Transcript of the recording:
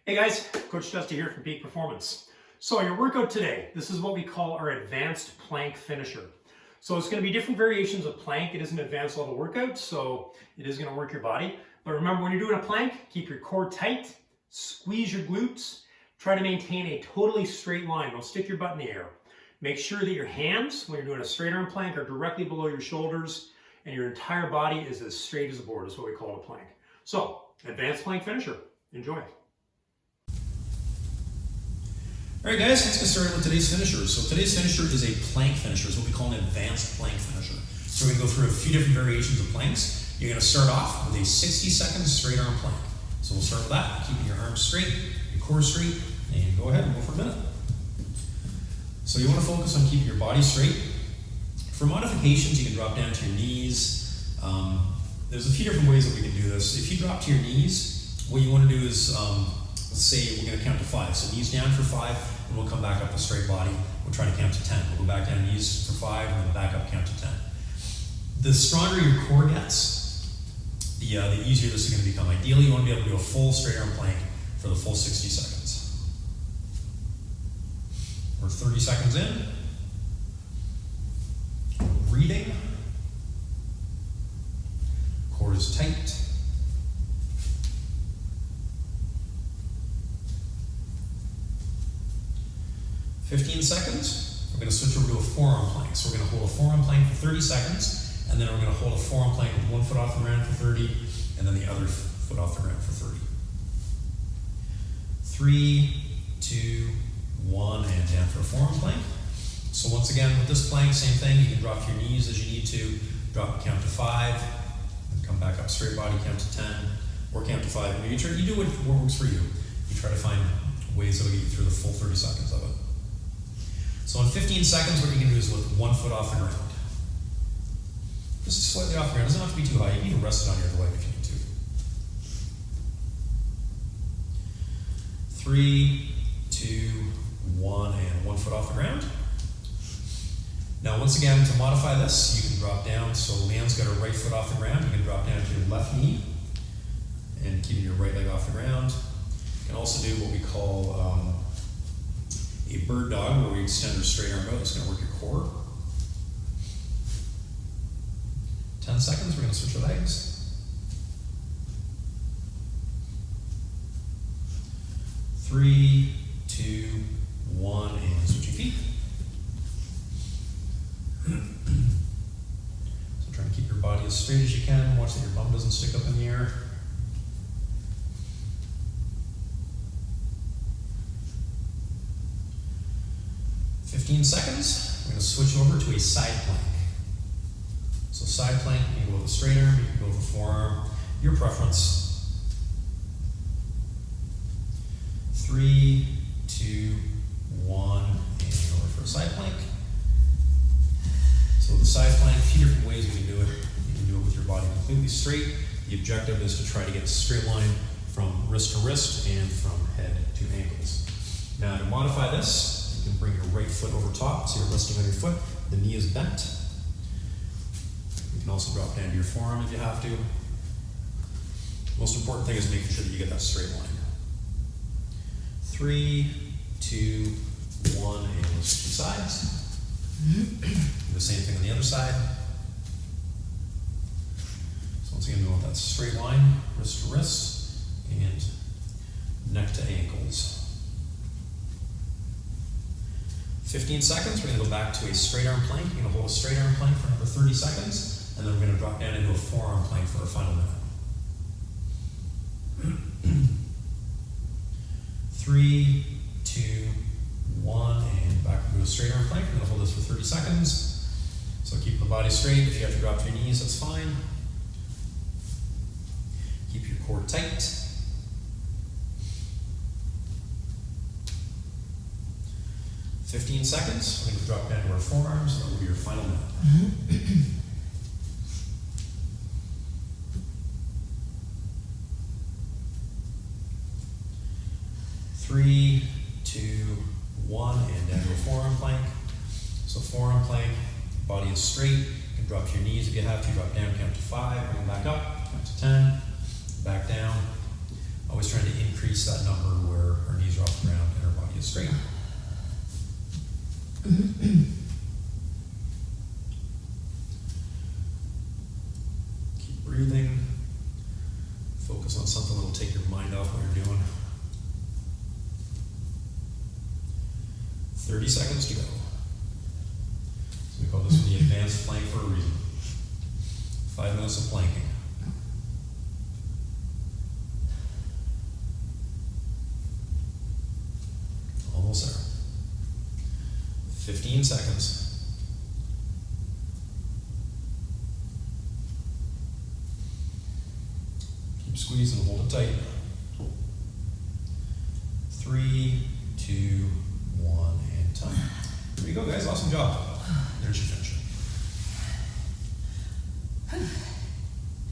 Hey guys, Coach Dusty here from Peak Performance. So your workout today, this is what we call our advanced plank finisher. So it's going to be different variations of plank. It is an advanced level workout, so it is going to work your body. But remember, when you're doing a plank, keep your core tight, squeeze your glutes, try to maintain a totally straight line. Don't stick your butt in the air. Make sure that your hands, when you're doing a straight arm plank, are directly below your shoulders and your entire body is as straight as a board, is what we call a plank. So, advanced plank finisher. Enjoy. Alright guys, let's get started with today's finisher. So today's finisher is a plank finisher. It's what we call an advanced plank finisher. So we're going to go through a few different variations of planks. You're going to start off with a 60-second straight arm plank. So we'll start with that, keeping your arms straight, your core straight, and go ahead and go for a minute. So you want to focus on keeping your body straight. For modifications, you can drop down to your knees. There's a few different ways that we can do this. If you drop to your knees, what you want to do is let's say we're going to count to 5. So knees down for 5, and we'll come back up to straight body. We'll try to count to 10. We'll go back down, knees for 5, and then back up, count to 10. The stronger your core gets, the easier this is going to become. Ideally, you want to be able to do a full straight arm plank for the full 60 seconds. We're 30 seconds in. Breathing. Core is tight. 15 seconds, we're going to switch over to a forearm plank. So we're going to hold a forearm plank for 30 seconds, and then we're going to hold a forearm plank with one foot off the ground for 30, and then the other foot off the ground for 30. 3, 2, 1, and down for a forearm plank. So once again, with this plank, same thing. You can drop to your knees as you need to, drop, count to 5, and come back up straight body, count to 10, or count to 5. And you do what works for you. You try to find ways that will get you through the full 30 seconds of it. So in 15 seconds, what you can do is lift one foot off the ground. Just slightly off the ground. It doesn't have to be too high. You can even rest it on your other leg if you need to. 3, 2, 1, and 1 foot off the ground. Now, once again, to modify this, you can drop down. So Leanne's got her right foot off the ground. You can drop down to your left knee and keeping your right leg off the ground. You can also do what we call a bird dog, where we extend our straight arm out. It's going to work your core. 10 seconds, we're going to switch our legs. 3, 2, 1, and switching feet. So try to keep your body as straight as you can. Watch that your bum doesn't stick up in the air. 15 seconds, we're going to switch over to a side plank. So side plank, you can go with a straight arm, you can go with a forearm, your preference. 3, 2, 1, and over for a side plank. So with the side plank, a few different ways we can do it. You can do it with your body completely straight. The objective is to try to get a straight line from wrist to wrist and from head to ankles. Now to modify this, you can bring your right foot over top, so you're resting on your foot. The knee is bent. You can also drop down to your forearm if you have to. Most important thing is making sure that you get that straight line. 3, 2, 1, and we'll switch sides. Do the same thing on the other side. So once again, we want that straight line, wrist to wrist, and neck to ankles. 15 seconds, we're going to go back to a straight arm plank. You're going to hold a straight arm plank for another 30 seconds, and then we're going to drop down into a forearm plank for our final minute. 3, 2, 1, and back to a straight arm plank. We're going to hold this for 30 seconds. So keep the body straight. If you have to drop to your knees, that's fine. Keep your core tight. 15 seconds, we're going to drop down to our forearms, and that will be your final minute. 3, 2, 1, and down to a forearm plank. So forearm plank, body is straight. You can drop to your knees if you have to. Drop down, count to 5, bring them back up, count to 10, back down. Always trying to increase that number where it straight. Keep breathing. Focus on something that will take your mind off what you're doing. 30 seconds to go. So we call this the advanced plank for a reason. 5 minutes of planking. Almost there. 15 seconds. Keep squeezing, hold it tight. 3, 2, 1, and time. There you go, guys. Awesome job. There's your finish.